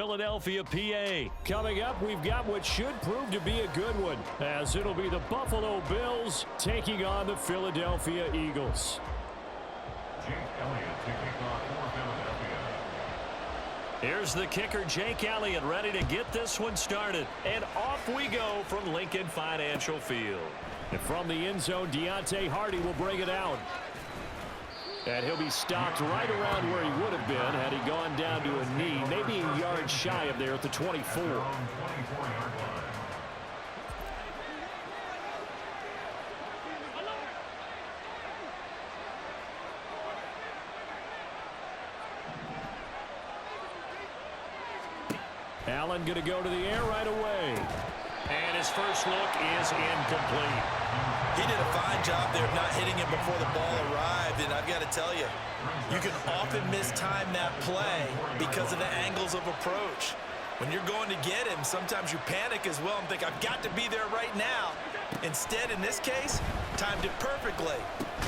Philadelphia, PA. Coming up, we've got what should prove to be a good one, as it'll be the Buffalo Bills taking on the Philadelphia Eagles. Here's the kicker, Jake Elliott, ready to get this one started. And off we go from Lincoln Financial Field. And from the end zone, Deontay Hardy will bring it out. And he'll be stopped right around where he would have been had he gone down to a knee, maybe a yard shy of there at the 24. Allen going to go to the air right away. And his first look is incomplete. He did a fine job there of not hitting him before the ball arrived, and I've got to tell you, you can often mistime that play because of the angles of approach. When you're going to get him, sometimes you panic as well and think, I've got to be there right now. Instead, in this case, timed it perfectly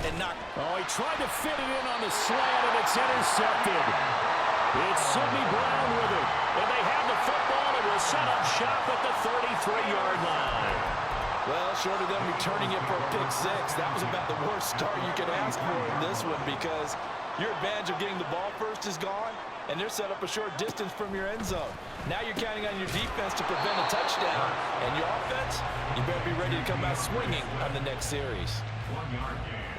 and knocked. Oh, he tried to fit it in on the slant, and it's intercepted. It's Sidney Brown with it. And they have the football and will set up shop at the 33-yard line. Well, short of them returning it for a pick six, that was about the worst start you could ask for in this one because your advantage of getting the ball first is gone, and they're set up a short distance from your end zone. Now you're counting on your defense to prevent a touchdown, and your offense, you better be ready to come out swinging on the next series.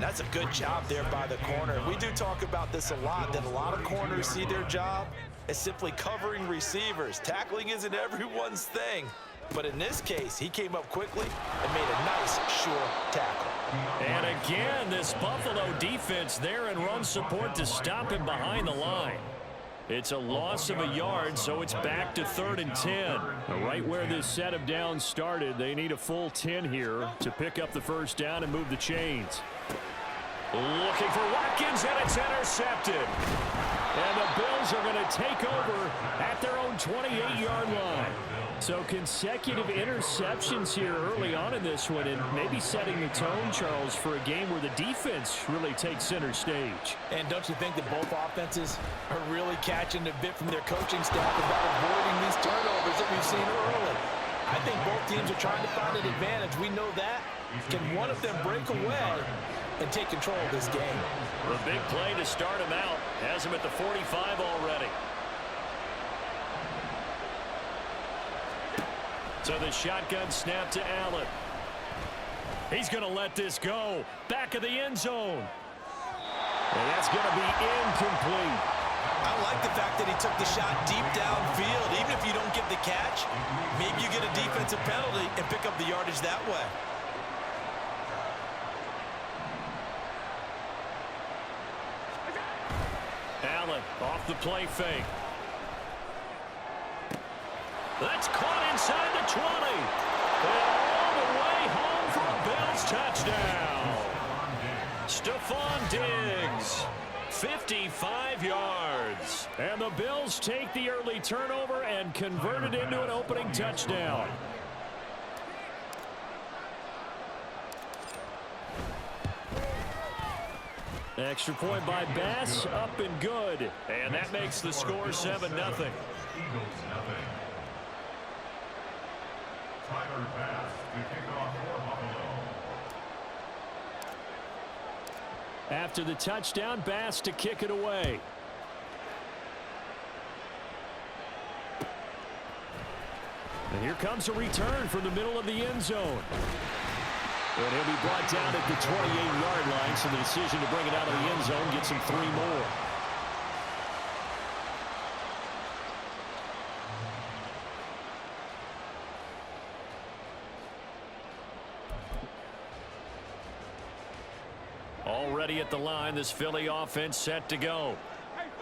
That's a good job there by the corner. We do talk about this a lot, that a lot of corners see their job as simply covering receivers. Tackling isn't everyone's thing. But in this case, he came up quickly and made a nice, short tackle. And again, this Buffalo defense there in run support to stop him behind the line. It's a loss of a yard, so it's back to 3rd and 10. Right where this set of downs started, they need a full 10 here to pick up the first down and move the chains. Looking for Watkins, and it's intercepted. And the Bills are going to take over at their own 28-yard line. So consecutive interceptions here early on in this one, and maybe setting the tone, Charles, for a game where the defense really takes center stage. And don't you think that both offenses are really catching a bit from their coaching staff about avoiding these turnovers that we've seen early? I think both teams are trying to find an advantage. We know that. Can one of them break away and take control of this game? The big play to start him out has him at the 45 already. So the shotgun snap to Allen. He's going to let this go. Back of the end zone. And that's going to be incomplete. I like the fact that he took the shot deep downfield. Even if you don't get the catch, maybe you get a defensive penalty and pick up the yardage that way. Allen off the play fake. That's caught inside the 20. And all the way home for a Bills touchdown. Stephon Diggs, 55 yards. And the Bills take the early turnover and convert it into an opening touchdown. Extra point by Bass, up and good. And that makes the score 7-0. After the touchdown, Bass to kick it away. And here comes a return from the middle of the end zone. And he'll be brought down at the 28-yard line, so the decision to bring it out of the end zone gets him 3 more. Already at the line, this Philly offense set to go.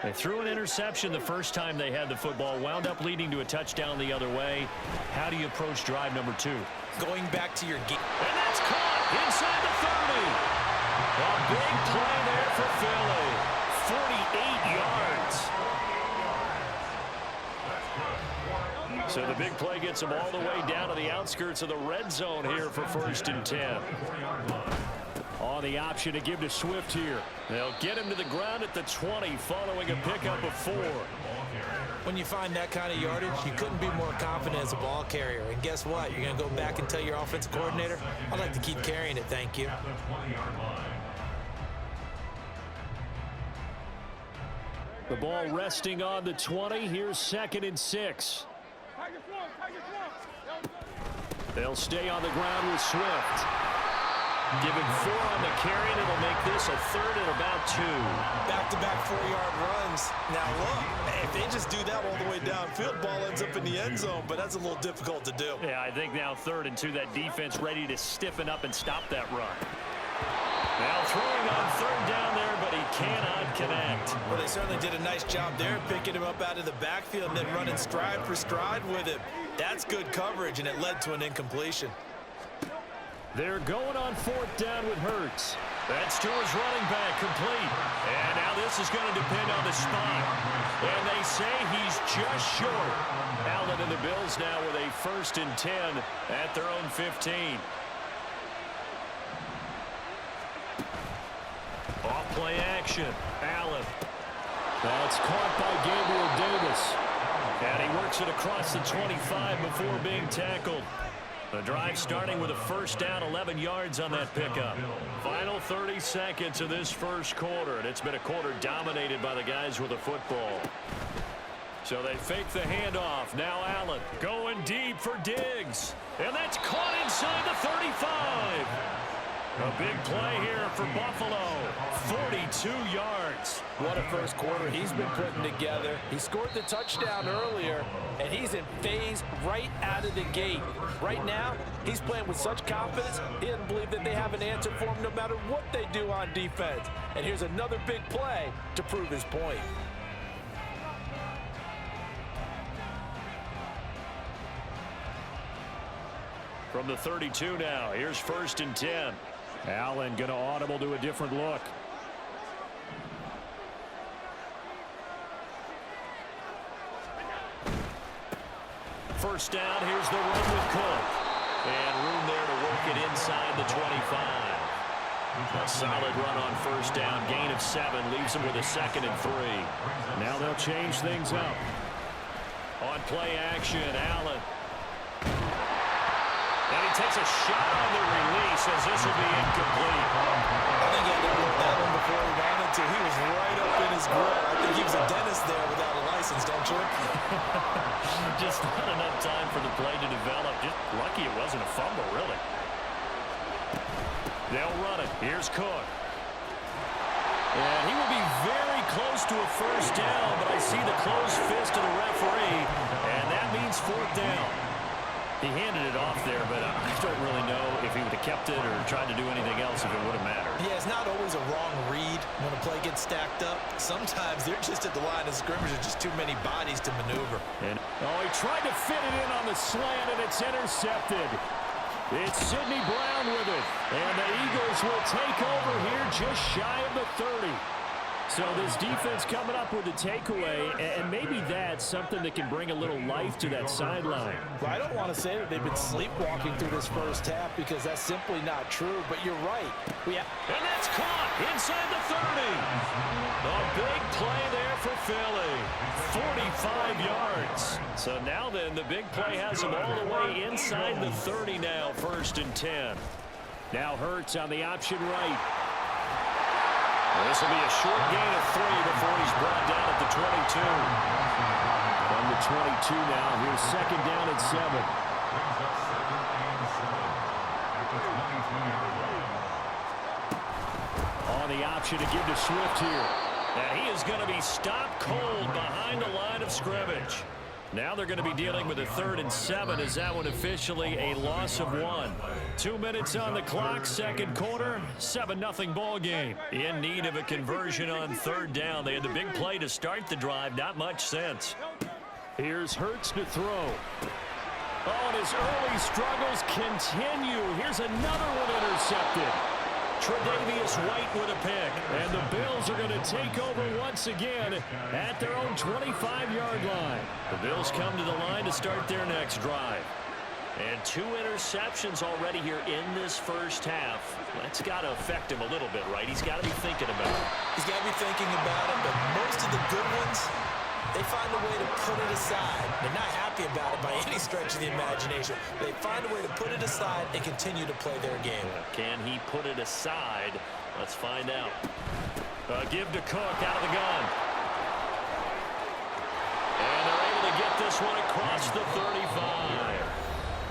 They threw an interception the first time they had the football, wound up leading to a touchdown the other way. How do you approach drive number 2? Going back to your game. And that's caught inside the 30. A big play there for Philly. 48 yards. So the big play gets them all the way down to the outskirts of the red zone here for 1st and 10. On the option to give to Swift here. They'll get him to the ground at the 20 following a pickup of 4. When you find that kind of yardage, you couldn't be more confident as a ball carrier. And guess what? You're going to go back and tell your offensive coordinator, I'd like to keep carrying it, thank you. The ball resting on the 20. Here's 2nd and 6. They'll stay on the ground with Swift. Give him 4 on the carry, and it'll make this a 3rd and about 2. Back-to-back 4-yard runs. Now, look, if they just do that all the way downfield, ball ends up in the end zone, but that's a little difficult to do. Yeah, I think now 3rd and 2, that defense ready to stiffen up and stop that run. Now throwing on 3rd down there, but he cannot connect. Well, they certainly did a nice job there, picking him up out of the backfield and then running stride for stride with him. That's good coverage, and it led to an incompletion. They're going on 4th down with Hurts. That's to his running back, complete. And now this is going to depend on the spot. And they say he's just short. Allen and the Bills now with a 1st and 10 at their own 15. Off play action. Allen. That's caught by Gabriel Davis. And he works it across the 25 before being tackled. The drive starting with a 1st down, 11 yards on that pickup. Final 30 seconds of this first quarter, and it's been a quarter dominated by the guys with the football. So they fake the handoff. Now Allen going deep for Diggs. And that's caught inside the 35. A big play here for Buffalo. 42 yards. What a first quarter he's been putting together. He scored the touchdown earlier, and he's in phase right out of the gate. Right now, he's playing with such confidence, he doesn't believe that they have an answer for him no matter what they do on defense. And here's another big play to prove his point. From the 32 now, here's 1st and 10. Allen going to audible to a different look. First down, here's the run with Cook. And room there to work it inside the 25. A solid run on 1st down, gain of 7, leaves him with a 2nd and 3. Now they'll change things up. On play action, Allen. And he takes a shot on the release as this will be incomplete. I think he had to look that one before he wanted to. He was right up in his grill. I think he was a dentist there without a license, don't you? Just not enough time for the play to develop. Just lucky it wasn't a fumble, really. They'll run it. Here's Cook. And he will be very close to a 1st down, but I see the closed fist of the referee, and that means 4th down. He handed it off there, but I don't really know if he would have kept it or tried to do anything else if it would have mattered. Yeah, it's not always a wrong read when a play gets stacked up. Sometimes they're just at the line of scrimmage. There's just too many bodies to maneuver. And, he tried to fit it in on the slant, and it's intercepted. It's Sidney Brown with it. And the Eagles will take over here just shy of the 30. So this defense coming up with a takeaway, and maybe that's something that can bring a little life to that sideline. Well, I don't want to say that they've been sleepwalking through this first half because that's simply not true, but you're right. And that's caught inside the 30. A big play there for Philly. 45 yards. So now then, the big play has them all the way inside the 30 now, 1st and 10. Now Hurts on the option right. This will be a short gain of 3 before he's brought down at the 22. From the 22 now, here's 2nd down and 7. On the option to give to Swift here. And he is going to be stopped cold behind the line of scrimmage. Now they're going to be dealing with a 3rd and 7 as that one officially a loss of 1. 2 minutes on the clock, 2nd quarter, 7-0 ball game. In need of a conversion on 3rd down. They had the big play to start the drive, not much sense. Here's Hurts to throw. Oh, and his early struggles continue. Here's another one intercepted. Tre'Davious White with a pick. And the Bills are going to take over once again at their own 25-yard line. The Bills come to the line to start their next drive. And 2 interceptions already here in this first half. That's got to affect him a little bit, right? He's got to be thinking about it. He's got to be thinking about it, but most of the good ones, they find a way to put it aside. They're not happy about it by any stretch of the imagination. They find a way to put it aside and continue to play their game. Can he put it aside? Let's find out. Give to Cook out of the gun. And they're able to get this one across the 35.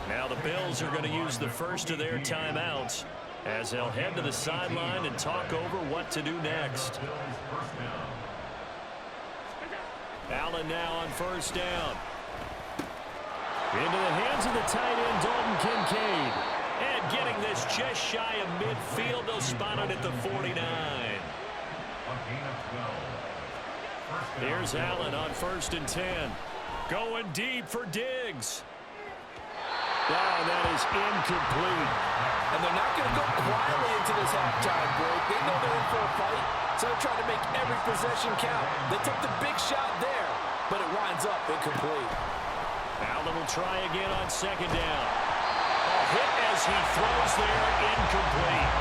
Now the Bills are going to use the first of their timeouts as they'll head to the sideline and talk over what to do next. Allen now on first down. Into the hands of the tight end, Dalton Kincaid. And getting this just shy of midfield, they'll spot it at the 49. Here's Allen on 1st and 10. Going deep for Diggs. Oh, that is incomplete. And they're not going to go quietly into this halftime break. They know they're in for a fight, so they're trying to make every possession count. They took the big shot there, but it winds up incomplete. Allen will try again on 2nd down. A hit as he throws there, incomplete.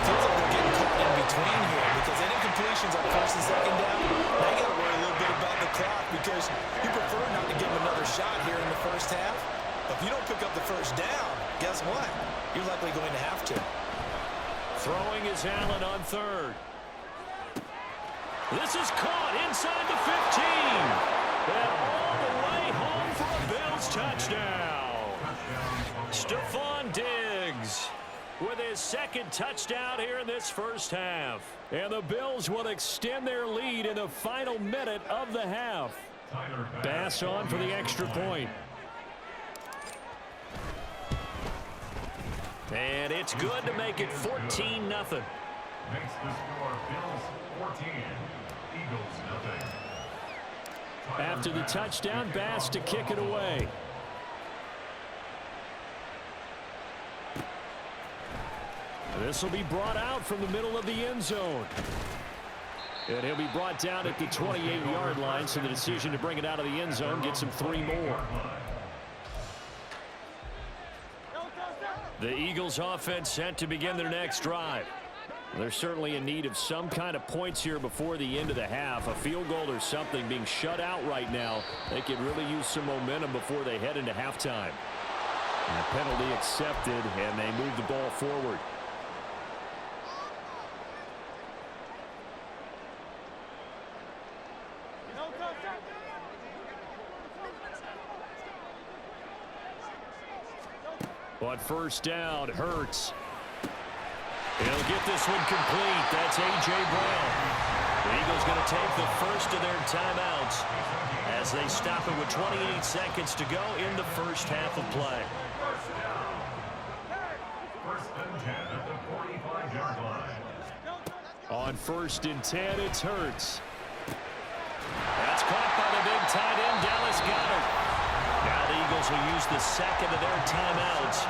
Feels like they're getting caught in between here because any completions on 1st and 2nd down, they got to worry a little bit about the clock because you prefer not to give them another shot here in the first half. But if you don't pick up the first down, guess what? You're likely going to have to. Throwing is Allen on 3rd. This is caught inside the 15. And all the way home for a Bills touchdown. Stephon Diggs with his 2nd touchdown here in this first half. And the Bills will extend their lead in the final minute of the half. Bass on for the extra point. And it's good to make it 14-0. Makes the score Bills 14, Eagles 0. After the touchdown, Bass to kick it away. This will be brought out from the middle of the end zone. And he'll be brought down at the 28-yard line, so the decision to bring it out of the end zone gets him 3 more. The Eagles offense set to begin their next drive. They're certainly in need of some kind of points here before the end of the half. A field goal or something being shut out right now. They could really use some momentum before they head into halftime. And the penalty accepted, and they move the ball forward. On 1st down, Hurts. He'll get this one complete. That's A.J. Brown. The Eagles going to take the first of their timeouts as they stop it with 28 seconds to go in the first half of play. First and 10 at the 45-yard line. On 1st and 10, it's Hurts. That's caught by the big tight end, Dallas Goedert. Now the Eagles will use the 2nd of their timeouts.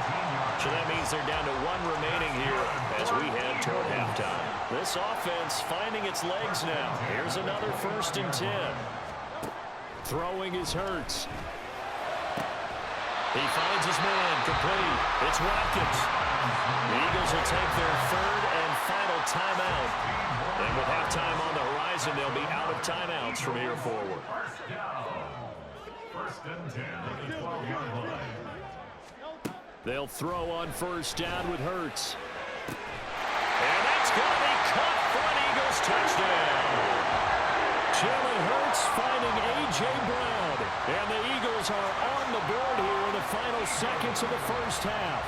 So that means they're down to 1 remaining here as we head toward halftime. This offense finding its legs now. Here's another 1st and 10. Throwing is Hurts. He finds his man, complete. It's Watkins. The Eagles will take their 3rd and final timeout. And with halftime on the horizon, they'll be out of timeouts from here forward. First and 10 at the 12-yard line. They'll throw on 1st down with Hurts. And that's going to be caught for an Eagles touchdown. Jalen Hurts finding A.J. Brown. And the Eagles are on the board here in the final seconds of the first half.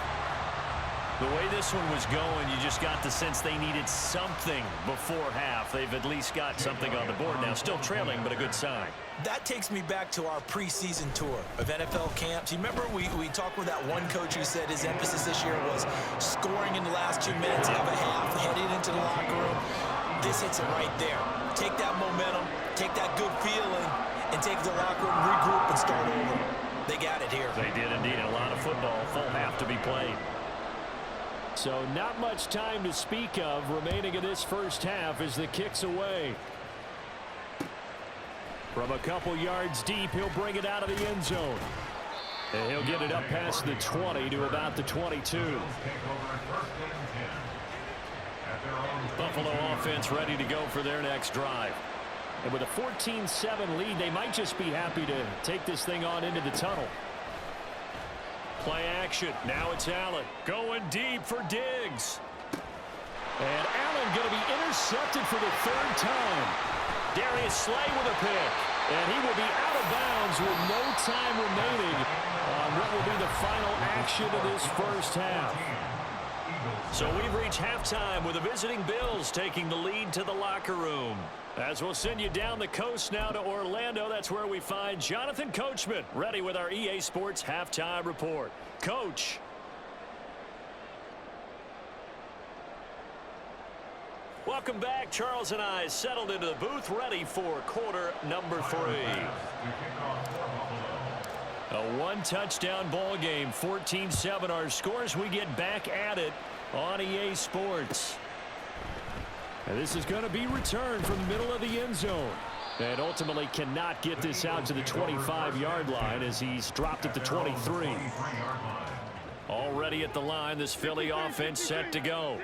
The way this one was going, you just got the sense they needed something before half. They've at least got something on the board now. Still trailing, but a good sign. That takes me back to our preseason tour of NFL camps. You remember we talked with that one coach who said his emphasis this year was scoring in the last 2 minutes of a half, heading into the locker room. This hits it right there. Take that momentum, take that good feeling, and take the locker room, regroup, and start over. They got it here. They did indeed. A lot of football, full half to be played. So not much time to speak of remaining in this first half as the kick's away. From a couple yards deep, he'll bring it out of the end zone. And he'll get it up past the 20 to about the 22. Buffalo offense ready to go for their next drive. And with a 14-7 lead, they might just be happy to take this thing on into the tunnel. Play action. Now it's Allen going deep for Diggs. And Allen going to be intercepted for the third time. Darius Slay with a pick. And he will be out of bounds with no time remaining on what will be the final action of this first half. So we've reached halftime with the visiting Bills taking the lead to the locker room. As we'll send you down the coast now to Orlando, that's where we find Jonathan Coachman ready with our EA Sports Halftime Report. Coach. Welcome back. Charles and I settled into the booth ready for quarter number 3. A one-touchdown ball game, 14-7 our scores. We get back at it on EA Sports. And this is going to be returned from the middle of the end zone. And ultimately cannot get this out to the 25-yard line as he's dropped at the 23. Already at the line, this Philly offense set to go.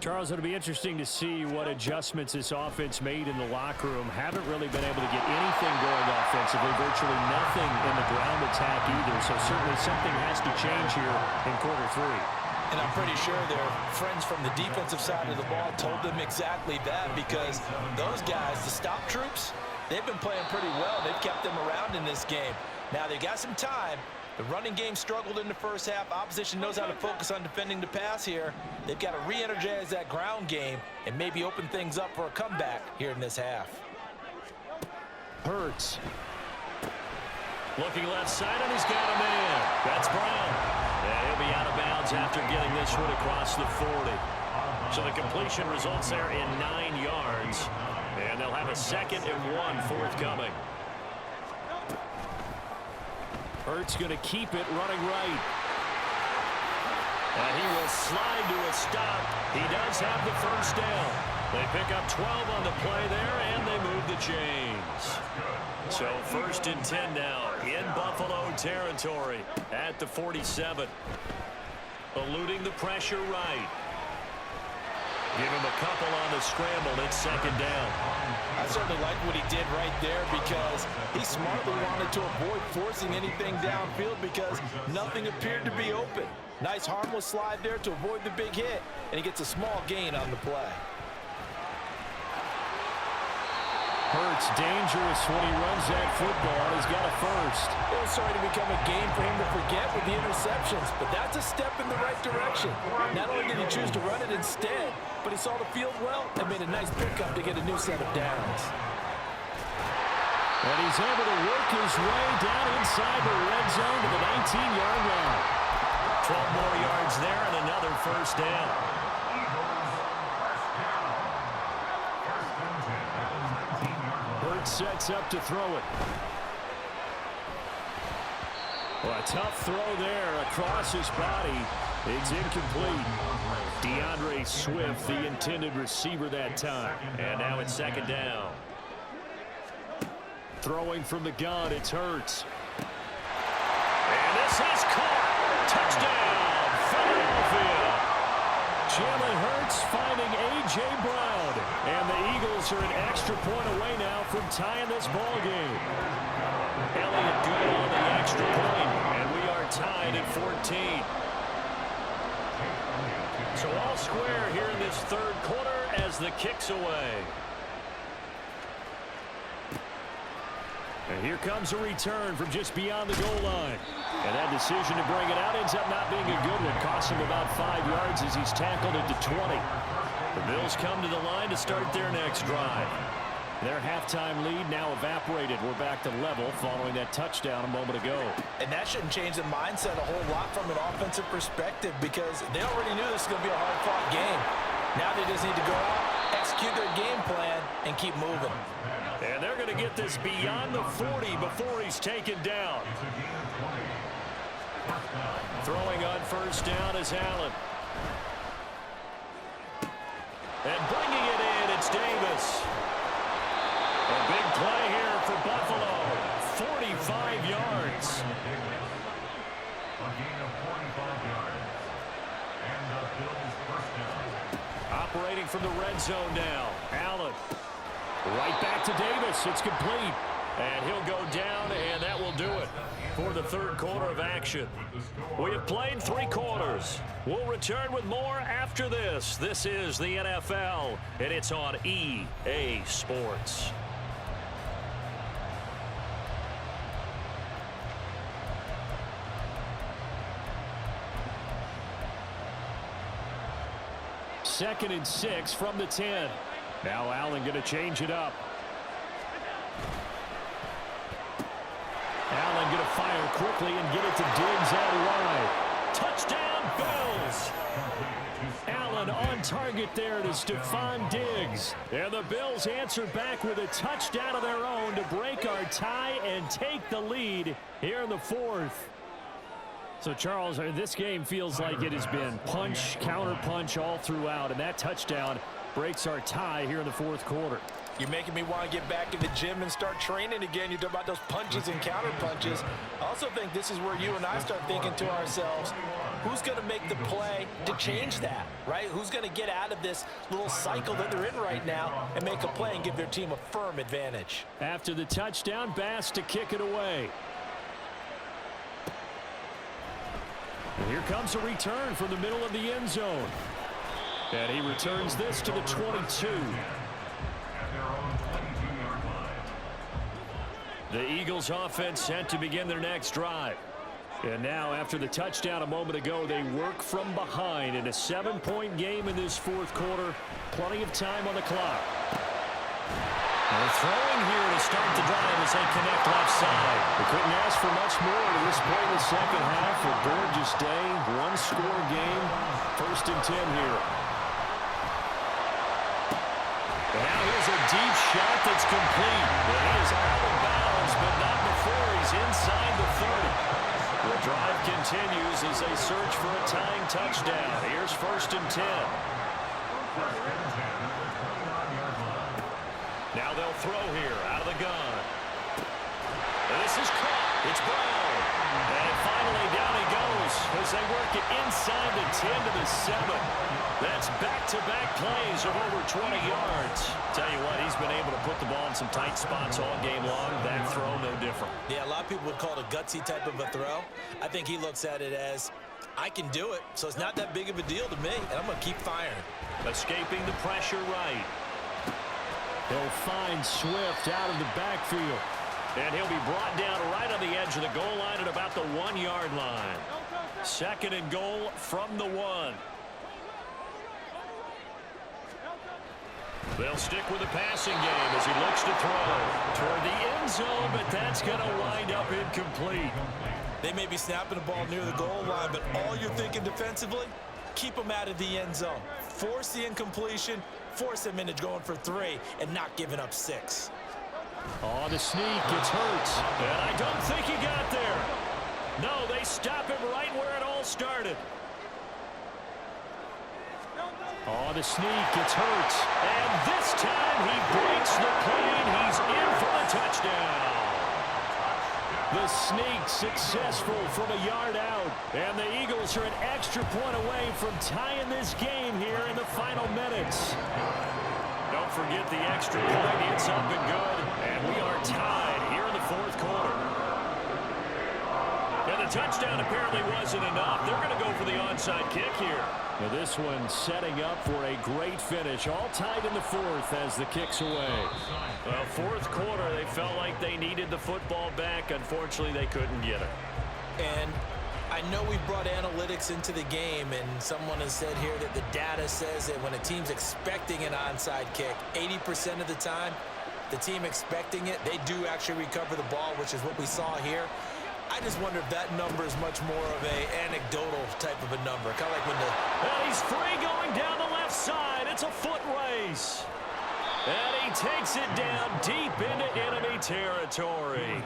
Charles, it'll be interesting to see what adjustments this offense made in the locker room. Haven't really been able to get anything going offensively, virtually nothing in the ground attack either. So certainly something has to change here in quarter 3. And I'm pretty sure their friends from the defensive side of the ball told them exactly that, because those guys, the stop troops, they've been playing pretty well. They've kept them around in this game. Now they got some time. The running game struggled in the first half. Opposition knows how to focus on defending the pass here. They've got to re-energize that ground game and maybe open things up for a comeback here in this half. Hurts. Looking left side, and he's got a man. That's Brown. And he'll be out of bounds after getting this one across the 40. So the completion results there in 9 yards. And they'll have a 2nd and 1 forthcoming. Hurts going to keep it running right. And he will slide to a stop. He does have the first down. They pick up 12 on the play there, and they move the chains. So 1st and 10 now in Buffalo territory at the 47. Eluding the pressure right. Give him a couple on the scramble. It's 2nd down. I certainly like what he did right there, because he smartly wanted to avoid forcing anything downfield because nothing appeared to be open. Nice harmless slide there to avoid the big hit, and he gets a small gain on the play. Hurts dangerous when he runs that football. He's got a first. It was starting to become a game for him to forget with the interceptions, but that's a step in the right direction. Not only did he choose to run it instead, but he saw the field well and made a nice pickup to get a new set of downs. And he's able to work his way down inside the red zone to the 19-yard line. 12 more yards there and another first down. Hurts sets up to throw it. Well, a tough throw there across his body. It's incomplete. DeAndre Swift, the intended receiver that time. And now it's 2nd down. Throwing from the gun, it's Hurts. And this is caught. Touchdown, Philadelphia. Jalen Hurts finding A.J. Brown. And the Eagles are an extra point away now from tying this ball game. Elliott good on the extra point. And we are tied at 14. So all square here in this 3rd quarter as the kick's away. And here comes a return from just beyond the goal line. And that decision to bring it out ends up not being a good one. Costs him about 5 yards as he's tackled at the 20. The Bills come to the line to start their next drive. Their halftime lead now evaporated. We're back to level following that touchdown a moment ago. And that shouldn't change the mindset a whole lot from an offensive perspective, because they already knew this was going to be a hard-fought game. Now they just need to go out, execute their game plan, and keep moving. And they're going to get this beyond the 40 before he's taken down. Throwing on first down is Allen. And bringing it in, it's Davis. A big play here for Buffalo. 45 yards. A gain of 45 yards. And the Bills first down. Operating from the red zone now. Allen. Right back to Davis. It's complete. And he'll go down, and that will do it for the third quarter of action. We have played 3 quarters. We'll return with more after this. This is the NFL, and it's on EA Sports. Second and 6 from the 10. Now Allen going to change it up. Allen going to fire quickly and get it to Diggs out wide. Touchdown, Bills! Allen on target there to Stephon Diggs. And the Bills answer back with a touchdown of their own to break our tie and take the lead here in the fourth. So, Charles, this game feels like it has been punch, counter-punch all throughout, and that touchdown breaks our tie here in the fourth quarter. You're making me want to get back in the gym and start training again. You talk about those punches and counter-punches. I also think this is where you and I start thinking to ourselves, who's going to make the play to change that, right? Who's going to get out of this little cycle that they're in right now and make a play and give their team a firm advantage? After the touchdown, Bass to kick it away. And here comes a return from the middle of the end zone. And he returns this to the 22. The Eagles offense set to begin their next drive. And now after the touchdown a moment ago, they work from behind in a 7-point game in this fourth quarter. Plenty of time on the clock. They're throwing here to start the drive as they connect left side. They couldn't ask for much more to this point in the second half. A gorgeous day, one-score game. First and 10 here. And now here's a deep shot that's complete. It is out of bounds, but not before he's inside the 30. The drive continues as they search for a tying touchdown. Here's first and 10. Now they'll throw here out of the gun. And this is caught. It's Brown. And finally down he goes as they work it inside the 10 to the 7. That's back-to-back plays of over 20 yards. Tell you what, he's been able to put the ball in some tight spots all game long. That throw, no different. Yeah, a lot of people would call it a gutsy type of a throw. I think he looks at it as, I can do it, so it's not that big of a deal to me, and I'm going to keep firing. Escaping the pressure right. He'll find Swift out of the backfield. And he'll be brought down right on the edge of the goal line at about the 1-yard line. Second and goal from the 1. They'll stick with the passing game as he looks to throw toward the end zone, but that's going to wind up incomplete. They may be snapping the ball near the goal line, but all you're thinking defensively, keep them out of the end zone. Force the incompletion, force them into going for 3, and not giving up 6. Oh, the sneak gets hurt, and I don't think he got there. No, they stop him right where it all started. Oh, the sneak gets hurt, and this time he breaks the plane. He's in for the touchdown. The sneak successful from a yard out, and the Eagles are an extra point away from tying this game here in the final minutes. Don't forget the extra point. It's up and good, and we are tied here in the fourth quarter. And the touchdown apparently wasn't enough. They're going to go for the onside kick here. Now this one setting up for a great finish. All tied in the fourth as the kick's away. Well, fourth quarter, they felt like they needed the football back. Unfortunately, they couldn't get it. And I know we've brought analytics into the game, and someone has said here that the data says that when a team's expecting an onside kick, 80% of the time, the team expecting it, they do actually recover the ball, which is what we saw here. I just wonder if that number is much more of a anecdotal type of a number. Kind of like when the... Well, he's free going down the left side. It's a foot race. And he takes it down deep into enemy territory.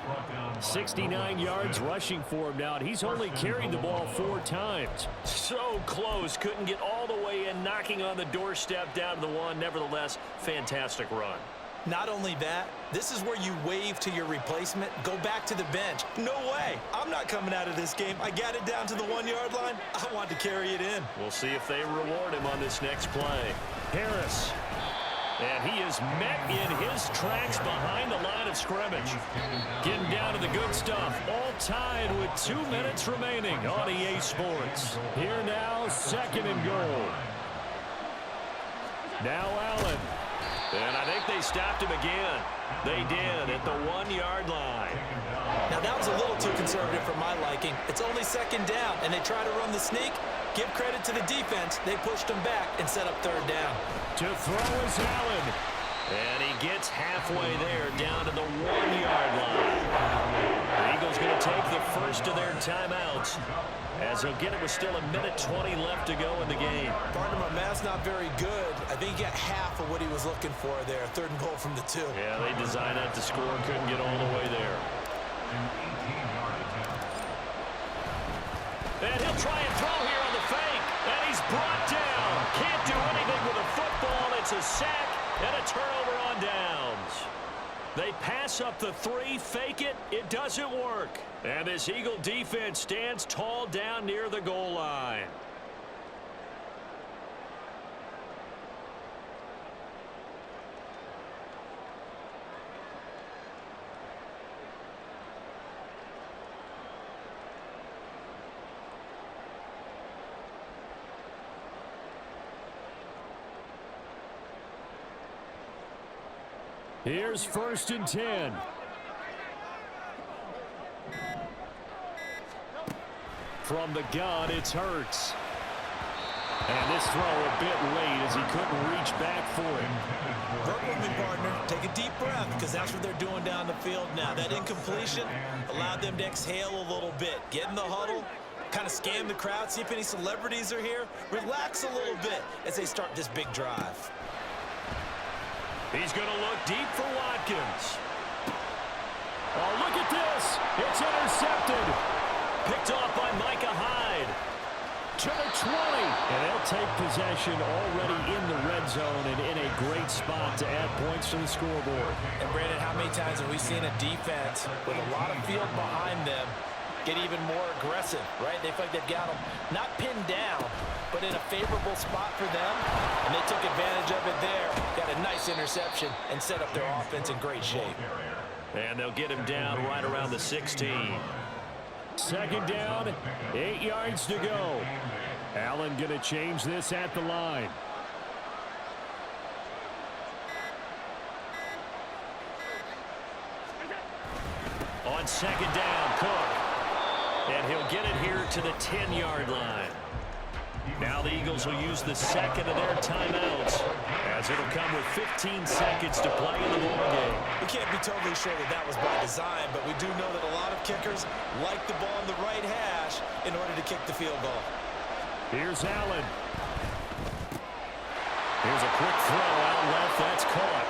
69 yards rushing for him now, and he's only carried the ball 4 times. So close, couldn't get all the way in, knocking on the doorstep down to the 1. Nevertheless, fantastic run. Not only that, this is where you wave to your replacement, go back to the bench. No way. I'm not coming out of this game. I got it down to the 1-yard line. I want to carry it in. We'll see if they reward him on this next play. Harris. And he is met in his tracks behind the line of scrimmage. Getting down to the good stuff. All tied with 2 minutes remaining on EA Sports. Here now, 2nd and goal. Now Allen. And I think they stopped him again. They did at the 1-yard line. Now that was a little too conservative for my liking. It's only 2nd down, and they try to run the sneak. Give credit to the defense. They pushed him back and set up 3rd down. To throw is Allen. And he gets halfway there down to the 1-yard line. The Eagles going to take the first of their timeouts. As he'll get it with still 1:20 left to go in the game. Partner, my math's not very good. I think he got half of what he was looking for there. 3rd and goal from the 2. Yeah, they designed that to score. Couldn't get all the way there. And he'll try and throw here on the fake. And he's brought down. Can't do anything with a football. It's a sack and a turnover on downs. They pass up the 3, fake it. It doesn't work. And this Eagle defense stands tall down near the goal line. Here's 1st and 10. From the gun, it's Hurts. And this throw a bit late as he couldn't reach back for it. Work with me, partner. Take a deep breath, because that's what they're doing down the field now. That incompletion allowed them to exhale a little bit. Get in the huddle, kind of scan the crowd, see if any celebrities are here. Relax a little bit as they start this big drive. He's going to look deep for Watkins. Oh, look at this. It's intercepted. Picked off by Micah Hyde. To the 20. And they'll take possession already in the red zone and in a great spot to add points to the scoreboard. And, Brandon, how many times have we seen a defense with a lot of field behind them get even more aggressive, right? They feel like they've got them not pinned down, but in a favorable spot for them, and they took advantage of it there. Got a nice interception and set up their offense in great shape. And they'll get him down right around the 16. 2nd down, 8 yards to go. Allen going to change this at the line. On 2nd down, Cook. And he'll get it here to the 10-yard line. Now the Eagles will use the 2nd of their timeouts, as it'll come with 15 seconds to play in the ball game. We can't be totally sure that that was by design, but we do know that a lot of kickers like the ball in the right hash in order to kick the field goal. Here's Allen. Here's a quick throw out left. That's caught.